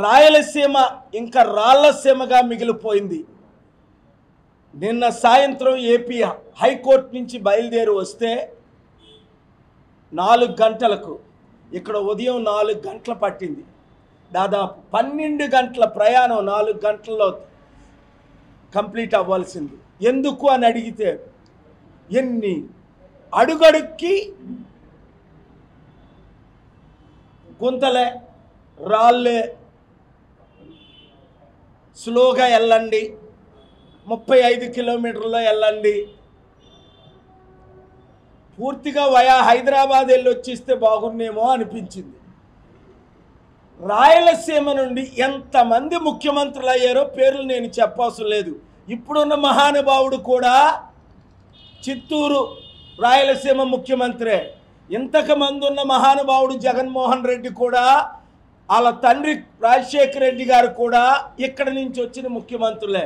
రాయలసీమ ఇంకా రాళ్లసీమగా మిగిలిపోయింది. నిన్న సాయంత్రం ఏపీ హైకోర్టు నుంచి బయలుదేరి వస్తే 4 గంటలకు, ఇక్కడ ఉదయం 4 గంటలు పట్టింది. దాదాపు 12 గంటల ప్రయాణం 4 గంటల్లో కంప్లీట్ అవ్వాల్సింది. ఎందుకు అని అడిగితే ఎన్ని అడుగడుక్కి గుంతలే, రాళ్ళే, స్లోగా వెళ్ళండి, 35 కిలోమీటర్లో వెళ్ళండి, పూర్తిగా వయా హైదరాబాద్ వెళ్ళి వచ్చేస్తే బాగున్నేమో అనిపించింది. రాయలసీమ నుండి ఎంతమంది ముఖ్యమంత్రులు అయ్యారో పేర్లు నేను చెప్పవసరం లేదు. ఇప్పుడున్న మహానుభావుడు కూడా చిత్తూరు రాయలసీమ ముఖ్యమంత్రే. ఇంతకుమంది ఉన్న మహానుభావుడు జగన్మోహన్ రెడ్డి కూడా, వాళ్ళ తండ్రి రాజశేఖర రెడ్డి గారు కూడా ఇక్కడి నుంచి వచ్చిన ముఖ్యమంత్రులే.